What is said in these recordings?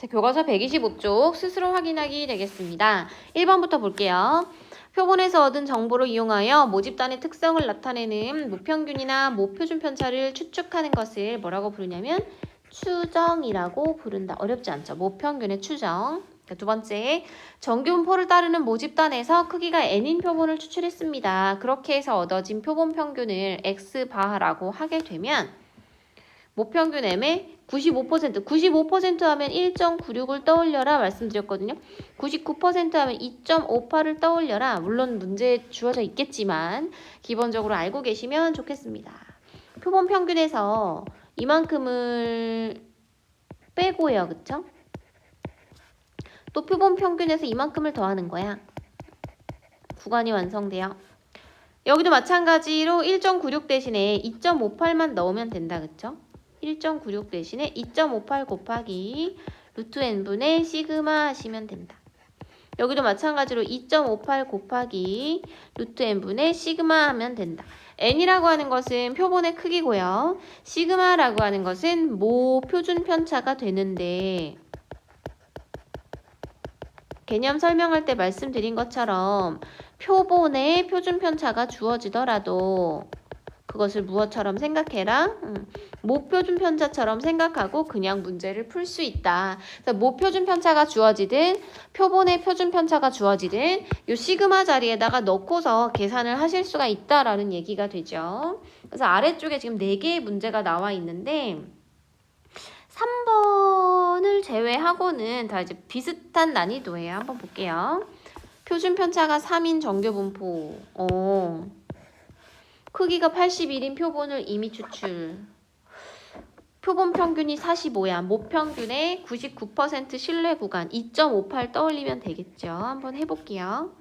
자, 교과서 125쪽 스스로 확인하기 되겠습니다. 1번부터 볼게요. 표본에서 얻은 정보를 이용하여 모집단의 특성을 나타내는 모평균이나 모표준 편차를 추측하는 것을 뭐라고 부르냐면 추정이라고 부른다. 어렵지 않죠? 모평균의 추정. 두 번째, 정규분포를 따르는 모집단에서 크기가 n인 표본을 추출했습니다. 그렇게 해서 얻어진 표본 평균을 x바라고 하게 되면 모평균 m의 95% 하면 1.96을 떠올려라 말씀드렸거든요. 99% 하면 2.58을 떠올려라. 물론 문제에 주어져 있겠지만 기본적으로 알고 계시면 좋겠습니다. 표본 평균에서 이만큼을 빼고요. 그쵸? 또 표본 평균에서 이만큼을 더하는 거야. 구간이 완성돼요. 여기도 마찬가지로 1.96 대신에 2.58만 넣으면 된다. 그쵸? 1.96 대신에 2.58 곱하기 루트 n분의 시그마 하시면 된다. 여기도 마찬가지로 2.58 곱하기 루트 n분의 시그마 하면 된다. n이라고 하는 것은 표본의 크기고요. 시그마라고 하는 것은 모 표준 편차가 되는데 개념 설명할 때 말씀드린 것처럼 표본의 표준 편차가 주어지더라도 그것을 무엇처럼 생각해라? 모표준 편차처럼 생각하고 그냥 문제를 풀 수 있다. 그래서 모표준 편차가 주어지든 표본의 표준 편차가 주어지든 이 시그마 자리에다가 넣고서 계산을 하실 수가 있다라는 얘기가 되죠. 그래서 아래쪽에 지금 4개의 문제가 나와 있는데 3번을 제외하고는 다 이제 비슷한 난이도예요. 한번 볼게요. 표준 편차가 3인 정규분포. 크기가 81인 표본을 이미 추출. 표본 평균이 45야. 모평균의 99% 신뢰 구간 2.58 떠올리면 되겠죠. 한번 해볼게요.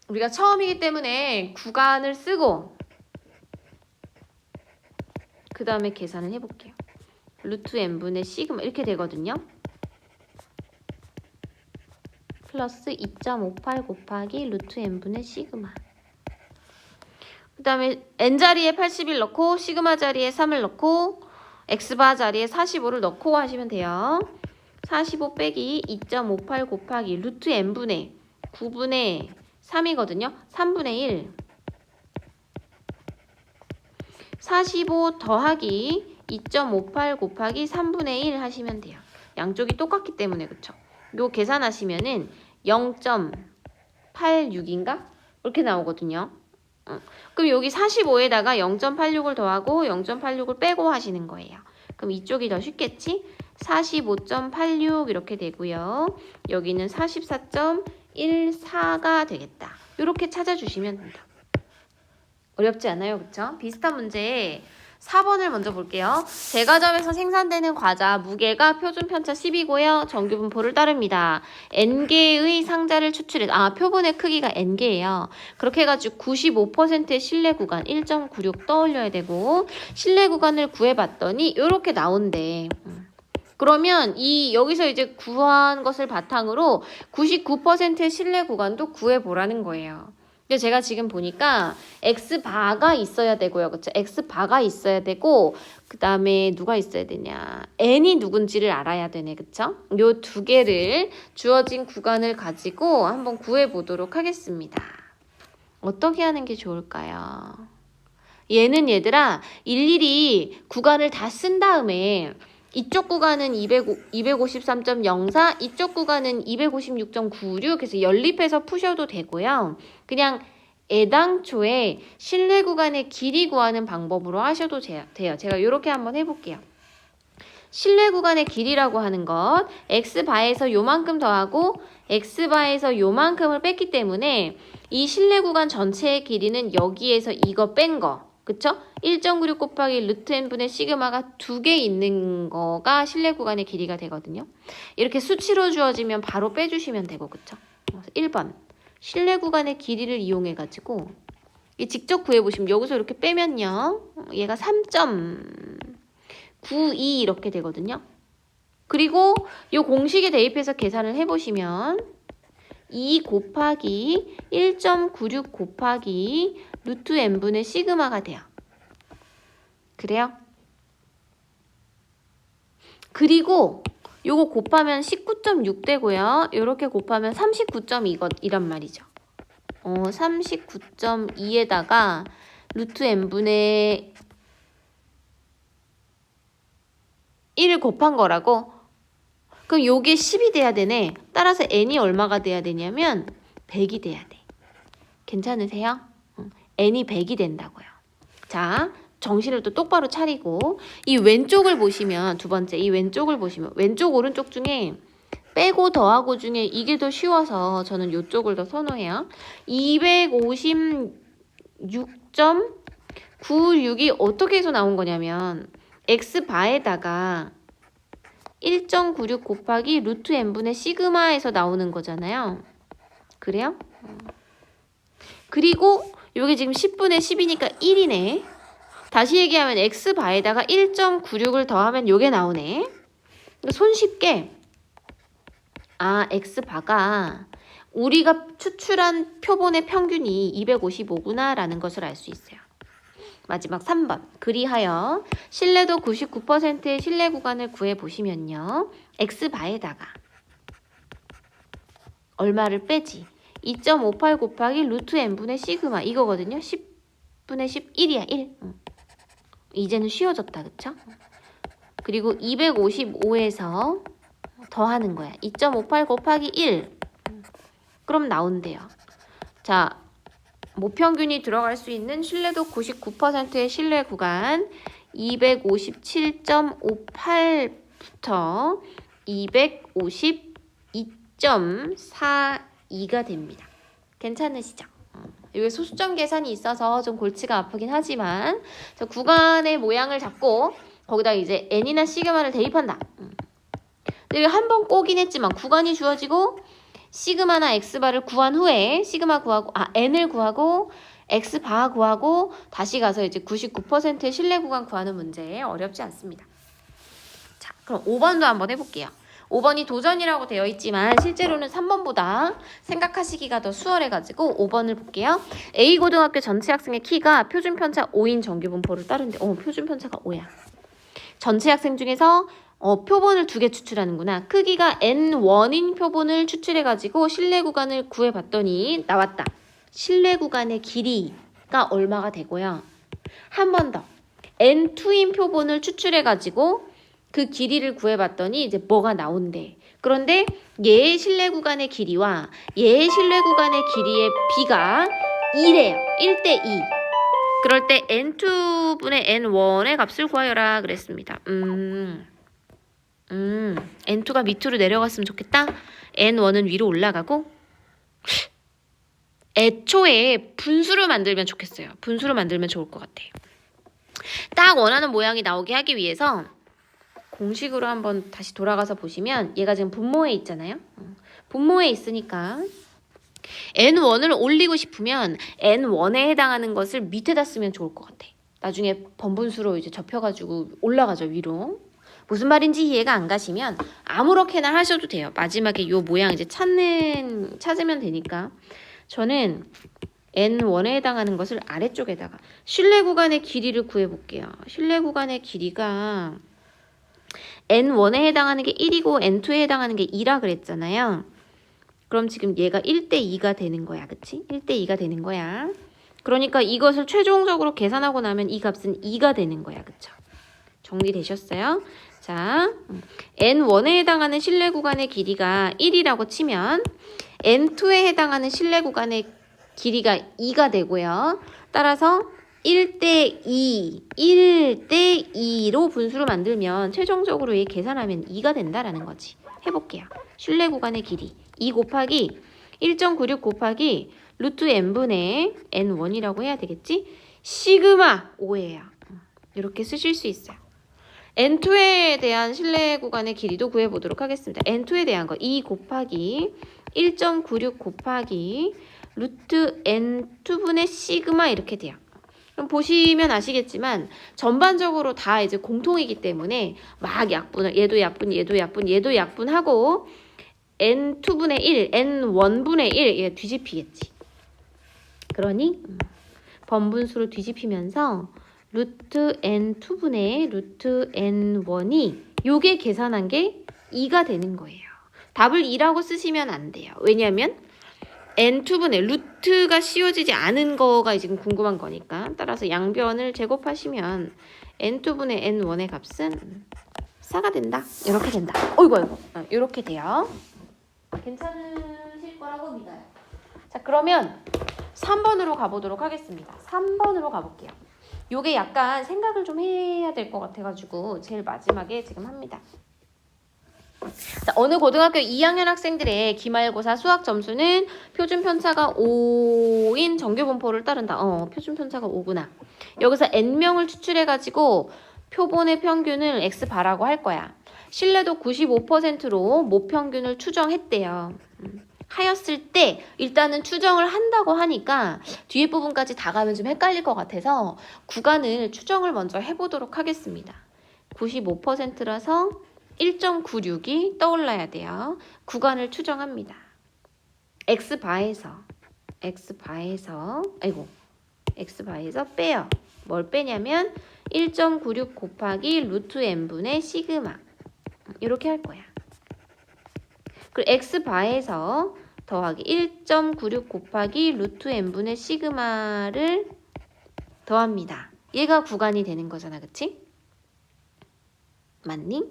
우리가 처음이기 때문에 구간을 쓰고 그 다음에 계산을 해볼게요. 루트 n분의 시그마 이렇게 되거든요. 플러스 2.58 곱하기 루트 n분의 시그마. 그 다음에 n자리에 81 넣고 시그마 자리에 3을 넣고 x바 자리에 45를 넣고 하시면 돼요. 45 빼기 2.58 곱하기 루트 n분의 9분의 3이거든요. 3분의 1 45 더하기 2.58 곱하기 3분의 1 하시면 돼요. 양쪽이 똑같기 때문에 그쵸? 요 계산하시면은 0.86인가? 이렇게 나오거든요. 그럼 여기 45에다가 0.86을 더하고 0.86을 빼고 하시는 거예요. 그럼 이쪽이 더 쉽겠지? 45.86 이렇게 되고요. 여기는 44.14가 되겠다. 이렇게 찾아주시면 된다. 어렵지 않아요, 그쵸? 비슷한 문제 4번을 먼저 볼게요. 제과점에서 생산되는 과자 무게가 표준 편차 10이고요. 정규 분포를 따릅니다. n개의 상자를 추출해 표본의 크기가 n개예요. 그렇게 해가지고 95%의 신뢰 구간 1.96 떠올려야 되고 신뢰 구간을 구해봤더니 이렇게 나온대. 그러면 여기서 이제 구한 것을 바탕으로 99%의 신뢰 구간도 구해보라는 거예요. 근데 제가 지금 보니까 x바가 있어야 되고요. 그쵸? x바가 있어야 되고 그 다음에 누가 있어야 되냐. n이 누군지를 알아야 되네. 그쵸? 요 두 개를 주어진 구간을 가지고 한번 구해보도록 하겠습니다. 어떻게 하는 게 좋을까요? 얘는 얘들아 일일이 구간을 다 쓴 다음에 이쪽 구간은 253.04, 이쪽 구간은 256.96 그래서 연립해서 푸셔도 되고요. 그냥 애당초에 신뢰 구간의 길이 구하는 방법으로 하셔도 돼요. 제가 이렇게 한번 해볼게요. 신뢰 구간의 길이라고 하는 것 x바에서 요만큼 더하고 x바에서 요만큼을 뺐기 때문에 이 신뢰 구간 전체의 길이는 여기에서 이거 뺀 거. 그쵸? 1.96 곱하기 루트 n분의 시그마가 2개 있는 거가 신뢰 구간의 길이가 되거든요. 이렇게 수치로 주어지면 바로 빼주시면 되고, 그쵸? 1번. 신뢰 구간의 길이를 이용해가지고, 직접 구해보시면 여기서 이렇게 빼면요. 얘가 3.92 이렇게 되거든요. 그리고 이 공식에 대입해서 계산을 해보시면 2 곱하기 1.96 곱하기 루트 n분의 시그마가 돼요. 그래요? 그리고 요거 곱하면 19.6 되고요. 요렇게 곱하면 39.2이란 말이죠. 39.2에다가 루트 n분의 1을 곱한 거라고? 그럼 요게 10이 돼야 되네. 따라서 n이 얼마가 돼야 되냐면 100이 돼야 돼. 괜찮으세요? n이 100이 된다고요. 자, 정신을 또 똑바로 차리고 이 왼쪽을 보시면 두 번째 이 왼쪽을 보시면 왼쪽 오른쪽 중에 빼고 더하고 중에 이게 더 쉬워서 저는 이쪽을 더 선호해요. 256.96이 어떻게 해서 나온 거냐면 x바에다가 1.96 곱하기 루트 n분의 시그마에서 나오는 거잖아요. 그래요? 그리고 이게 지금 10분의 10이니까 1이네. 다시 얘기하면 x바에다가 1.96을 더하면 요게 나오네. 손쉽게 x바가 우리가 추출한 표본의 평균이 255구나 라는 것을 알 수 있어요. 마지막 3번. 그리하여 신뢰도 99%의 신뢰 구간을 구해보시면요. x바에다가 얼마를 빼지? 2.58 곱하기 루트 n분의 시그마 이거거든요. 10분의 11이야. 1. 이제는 쉬워졌다. 그쵸? 그리고 255에서 더하는 거야. 2.58 곱하기 1. 그럼 나온대요. 자, 모평균이 들어갈 수 있는 신뢰도 99%의 신뢰 구간 257.58부터 252.42가 됩니다. 괜찮으시죠? 이게 소수점 계산이 있어서 좀 골치가 아프긴 하지만 자, 구간의 모양을 잡고 거기다 이제 n이나 시그마를 대입한다. 근데 한 번 꼬긴 했지만 구간이 주어지고 시그마나 x바를 구한 후에 시그마 구하고 n을 구하고 x바 구하고 다시 가서 이제 99%의 신뢰 구간 구하는 문제 어렵지 않습니다. 자, 그럼 5번도 한번 해볼게요. 5번이 도전이라고 되어 있지만 실제로는 3번보다 생각하시기가 더 수월해가지고 5번을 볼게요. A고등학교 전체 학생의 키가 표준편차 5인 정규분포를 따르는데 표준편차가 5야. 전체 학생 중에서 표본을 2개 추출하는구나. 크기가 N1인 표본을 추출해가지고 신뢰 구간을 구해봤더니 나왔다. 신뢰 구간의 길이가 얼마가 되고요. 한 번 더. N2인 표본을 추출해가지고 그 길이를 구해봤더니 이제 뭐가 나온대. 그런데 얘의 신뢰 구간의 길이와 얘의 신뢰 구간의 길이의 비가 2래요. 1대2. 그럴 때 N2분의 N1의 값을 구하여라 그랬습니다. N2가 밑으로 내려갔으면 좋겠다. N1은 위로 올라가고 애초에 분수를 만들면 좋겠어요. 분수를 만들면 좋을 것 같아요. 딱 원하는 모양이 나오게 하기 위해서 공식으로 한번 다시 돌아가서 보시면 얘가 지금 분모에 있잖아요. 분모에 있으니까 N1을 올리고 싶으면 N1에 해당하는 것을 밑에다 쓰면 좋을 것 같아. 나중에 번분수로 이제 접혀가지고 올라가죠, 위로. 무슨 말인지 이해가 안 가시면 아무렇게나 하셔도 돼요. 마지막에 이 모양 이제 찾으면 되니까. 저는 N1에 해당하는 것을 아래쪽에다가 신뢰 구간의 길이를 구해볼게요. 신뢰 구간의 길이가 N1에 해당하는 게 1이고 N2에 해당하는 게 2라 그랬잖아요. 그럼 지금 얘가 1대2가 되는 거야. 그치? 1대2가 되는 거야. 그러니까 이것을 최종적으로 계산하고 나면 이 값은 2가 되는 거야. 그쵸? 정리되셨어요? 자, N1에 해당하는 신뢰 구간의 길이가 1이라고 치면 N2에 해당하는 신뢰 구간의 길이가 2가 되고요. 따라서 1대2로 분수를 만들면 최종적으로 얘 계산하면 2가 된다라는 거지. 해볼게요. 신뢰 구간의 길이 2 곱하기 1.96 곱하기 루트 n분의 n1이라고 해야 되겠지? 시그마 5예요. 이렇게 쓰실 수 있어요. N2에 대한 신뢰 구간의 길이도 구해보도록 하겠습니다. N2에 대한 거 2 곱하기 1.96 곱하기 루트 N2분의 시그마 이렇게 돼요. 그럼 보시면 아시겠지만 전반적으로 다 이제 공통이기 때문에 막 약분을 얘도 약분, 얘도 약분, 얘도 약분하고 N2분의 1, N1분의 1 얘 뒤집히겠지. 그러니 번분수로 뒤집히면서 루트 N2분의 루트 N1이 요게 계산한 게 2가 되는 거예요. 답을 2라고 쓰시면 안 돼요. 왜냐하면 n2분의 루트가 씌워지지 않은 거가 지금 궁금한 거니까. 따라서 양변을 제곱하시면 n2분의 n1의 값은 4가 된다. 이렇게 된다. 어이구. 이렇게 돼요. 괜찮으실 거라고 믿어요. 자, 그러면 3번으로 가보도록 하겠습니다. 3번으로 가볼게요. 요게 약간 생각을 좀 해야 될 것 같아가지고 제일 마지막에 지금 합니다. 자, 어느 고등학교 2학년 학생들의 기말고사 수학 점수는 표준 편차가 5인 정규 분포를 따른다. 표준 편차가 5구나. 여기서 n명을 추출해가지고 표본의 평균을 x바라고 할 거야. 신뢰도 95%로 모평균을 추정했대요. 하였을 때 일단은 추정을 한다고 하니까 뒤에 부분까지 다 가면 좀 헷갈릴 것 같아서 구간을 추정을 먼저 해보도록 하겠습니다. 95%라서 1.96이 떠올라야 돼요. 구간을 추정합니다. x바에서 빼요. 뭘 빼냐면 1.96 곱하기 루트 n분의 시그마 이렇게 할 거야. 그리고 x바에서 더하기 1.96 곱하기 루트 n분의 시그마를 더합니다. 얘가 구간이 되는 거잖아, 그치? 맞니?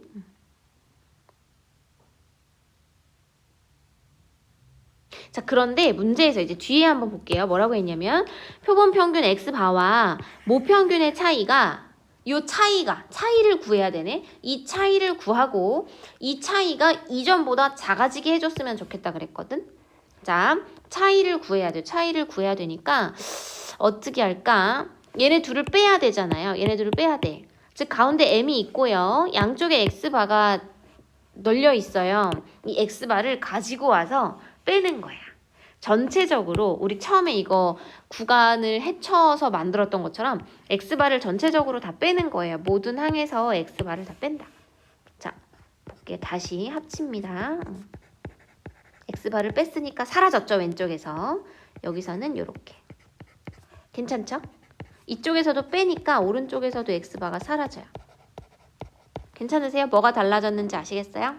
자, 그런데 문제에서 이제 뒤에 한번 볼게요. 뭐라고 했냐면 표본 평균 x바와 모평균의 차이가 차이를 구해야 되네. 이 차이를 구하고 이 차이가 이전보다 작아지게 해줬으면 좋겠다 그랬거든. 자, 차이를 구해야 돼. 차이를 구해야 되니까 어떻게 할까? 얘네 둘을 빼야 되잖아요. 얘네 둘을 빼야 돼. 즉 가운데 m이 있고요. 양쪽에 x바가 널려 있어요. 이 x바를 가지고 와서 빼는 거야. 전체적으로 우리 처음에 이거 구간을 헤쳐서 만들었던 것처럼 x바를 전체적으로 다 빼는 거예요. 모든 항에서 x바를 다 뺀다. 자, 볼게. 다시 합칩니다. x바를 뺐으니까 사라졌죠, 왼쪽에서. 여기서는 이렇게. 괜찮죠? 이쪽에서도 빼니까 오른쪽에서도 x바가 사라져요. 괜찮으세요? 뭐가 달라졌는지 아시겠어요?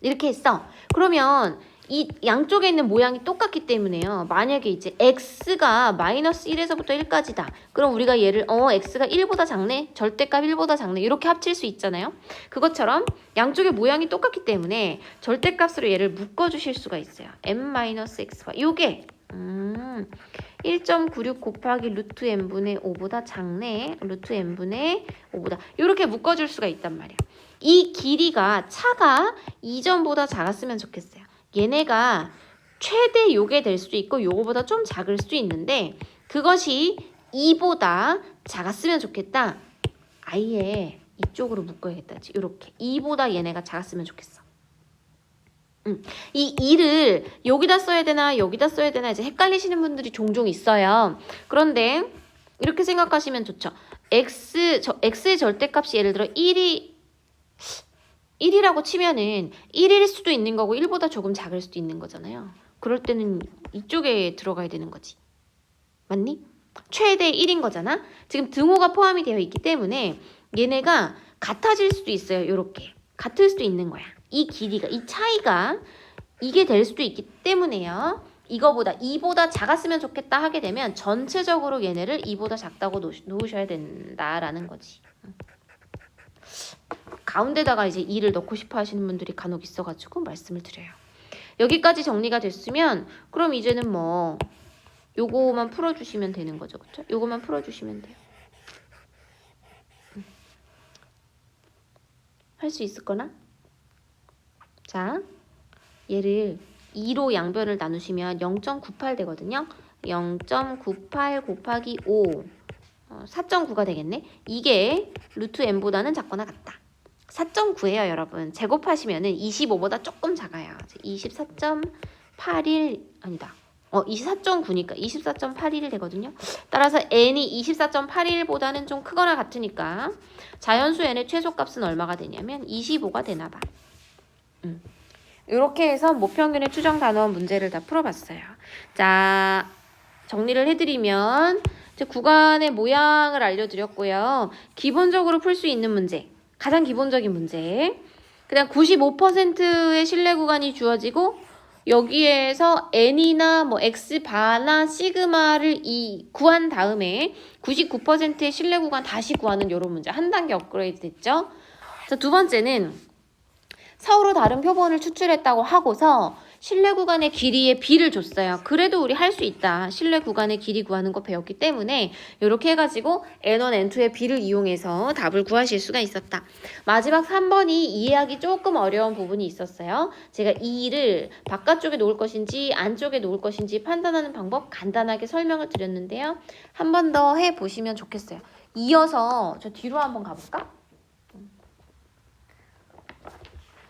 이렇게 했어. 그러면 이 양쪽에 있는 모양이 똑같기 때문에요. 만약에 이제 x가 마이너스 1에서부터 1까지다. 그럼 우리가 얘를 x가 1보다 작네? 절대값 1보다 작네? 이렇게 합칠 수 있잖아요. 그것처럼 양쪽의 모양이 똑같기 때문에 절대값으로 얘를 묶어주실 수가 있어요. m-x와 요게 1.96 곱하기 루트 n분의 5보다 작네. 루트 n분의 5보다 이렇게 묶어줄 수가 있단 말이야. 이 길이가 차가 이전보다 작았으면 좋겠어요. 얘네가 최대 요게 될 수도 있고 요거보다 좀 작을 수도 있는데 그것이 2보다 작았으면 좋겠다. 아예 이쪽으로 묶어야겠다. 이렇게 2보다 얘네가 작았으면 좋겠어. 이 2를 여기다 써야 되나 여기다 써야 되나 이제 헷갈리시는 분들이 종종 있어요. 그런데 이렇게 생각하시면 좋죠. x의 절대값이 예를 들어 1이라고 치면은 1일 수도 있는 거고 1보다 조금 작을 수도 있는 거잖아요. 그럴 때는 이쪽에 들어가야 되는 거지. 맞니? 최대 1인 거잖아. 지금 등호가 포함이 되어 있기 때문에 얘네가 같아질 수도 있어요. 이렇게. 같을 수도 있는 거야. 이 길이가, 이 차이가 이게 될 수도 있기 때문에요. 이거보다 2보다 작았으면 좋겠다 하게 되면 전체적으로 얘네를 2보다 작다고 놓으셔야 된다라는 거지. 가운데다가 이제 2를 넣고 싶어 하시는 분들이 간혹 있어가지고 말씀을 드려요. 여기까지 정리가 됐으면 그럼 이제는 뭐 요거만 풀어주시면 되는 거죠. 그쵸? 요거만 풀어주시면 돼요. 할 수 있을 거나? 자, 얘를 2로 양변을 나누시면 0.98 되거든요. 0.98 곱하기 5 4.9가 되겠네. 이게 루트 n보다는 작거나 같다. 4.9예요, 여러분. 제곱하시면은 25보다 조금 작아요. 24.81 아니다. 24.9니까 24.81이 되거든요. 따라서 n이 24.81보다는 좀 크거나 같으니까 자연수 n의 최소값은 얼마가 되냐면 25가 되나 봐. 이렇게 해서 모평균의 추정 단원 문제를 다 풀어봤어요. 자, 정리를 해드리면 이제 구간의 모양을 알려드렸고요. 기본적으로 풀 수 있는 문제. 가장 기본적인 문제. 그다음 95%의 신뢰 구간이 주어지고 여기에서 n이나 뭐 x바나 시그마를 구한 다음에 99%의 신뢰 구간 다시 구하는 이런 문제. 한 단계 업그레이드 됐죠? 자, 두 번째는 서로 다른 표본을 추출했다고 하고서 신뢰 구간의 길이의 b를 줬어요. 그래도 우리 할 수 있다. 신뢰 구간의 길이 구하는 거 배웠기 때문에 이렇게 해가지고 n1, n2의 b를 이용해서 답을 구하실 수가 있었다. 마지막 3번이 이해하기 조금 어려운 부분이 있었어요. 제가 이 일을 바깥쪽에 놓을 것인지 안쪽에 놓을 것인지 판단하는 방법 간단하게 설명을 드렸는데요. 한 번 더 해보시면 좋겠어요. 이어서 저 뒤로 한번 가볼까?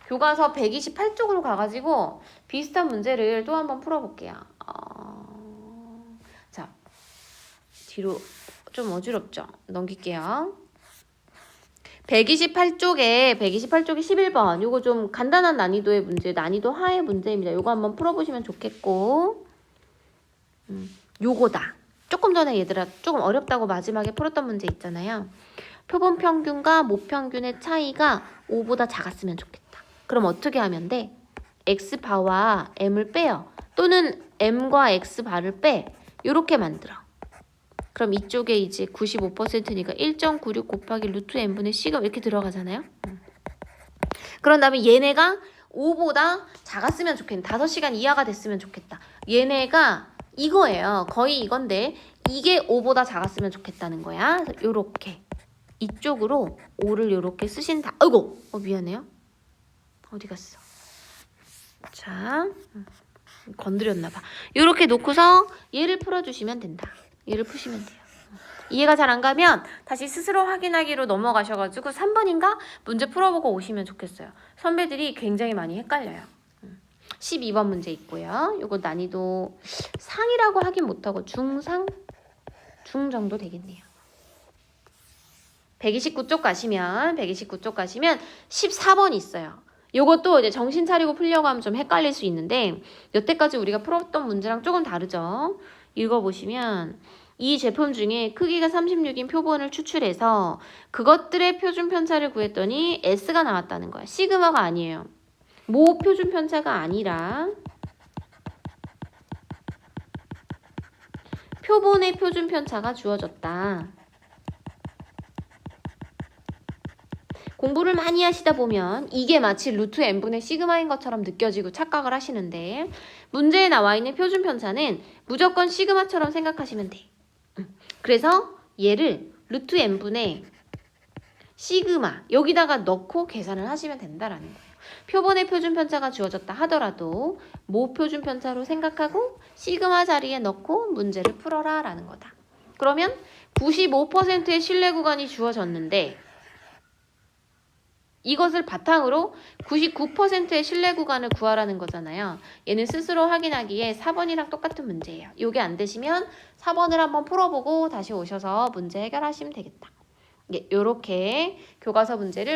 교과서 128쪽으로 가가지고 비슷한 문제를 또 한번 풀어볼게요. 자, 뒤로 좀 어지럽죠? 넘길게요. 128쪽에 11번 요거 좀 간단한 난이도의 문제, 난이도 하의 문제입니다. 요거 한번 풀어보시면 좋겠고 요거다. 조금 전에 얘들아 조금 어렵다고 마지막에 풀었던 문제 있잖아요. 표본 평균과 모평균의 차이가 5보다 작았으면 좋겠다. 그럼 어떻게 하면 돼? x바와 m을 빼요. 또는 m과 x바를 빼. 요렇게 만들어. 그럼 이쪽에 이제 95%니까 1.96 곱하기 루트 n분의 c가 이렇게 들어가잖아요. 그런 다음에 얘네가 5보다 작았으면 좋겠다. 5시간 이하가 됐으면 좋겠다. 얘네가 이거예요. 거의 이건데 이게 5보다 작았으면 좋겠다는 거야. 요렇게 이쪽으로 5를 요렇게 쓰신다. 아이고! 미안해요. 어디 갔어? 자, 건드렸나봐. 이렇게 놓고서 얘를 풀어주시면 된다. 얘를 푸시면 돼요. 이해가 잘 안 가면 다시 스스로 확인하기로 넘어가셔가지고 3번인가? 문제 풀어보고 오시면 좋겠어요. 선배들이 굉장히 많이 헷갈려요. 12번 문제 있고요. 요거 난이도 상이라고 하긴 못하고 중상? 중 정도 되겠네요. 129쪽 가시면 14번 있어요. 요것도 이제 정신 차리고 풀려고 하면 좀 헷갈릴 수 있는데 여태까지 우리가 풀었던 문제랑 조금 다르죠. 읽어보시면 이 제품 중에 크기가 36인 표본을 추출해서 그것들의 표준 편차를 구했더니 S가 나왔다는 거야. 시그마가 아니에요. 모 표준 편차가 아니라 표본의 표준 편차가 주어졌다. 공부를 많이 하시다 보면 이게 마치 루트 n분의 시그마인 것처럼 느껴지고 착각을 하시는데 문제에 나와 있는 표준 편차는 무조건 시그마처럼 생각하시면 돼. 그래서 얘를 루트 n분의 시그마 여기다가 넣고 계산을 하시면 된다라는 거예요. 표본의 표준 편차가 주어졌다 하더라도 모 표준 편차로 생각하고 시그마 자리에 넣고 문제를 풀어라 라는 거다. 그러면 95%의 신뢰 구간이 주어졌는데 이것을 바탕으로 99%의 신뢰 구간을 구하라는 거잖아요. 얘는 스스로 확인하기에 4번이랑 똑같은 문제예요. 이게 안 되시면 4번을 한번 풀어보고 다시 오셔서 문제 해결하시면 되겠다. 이렇게 교과서 문제를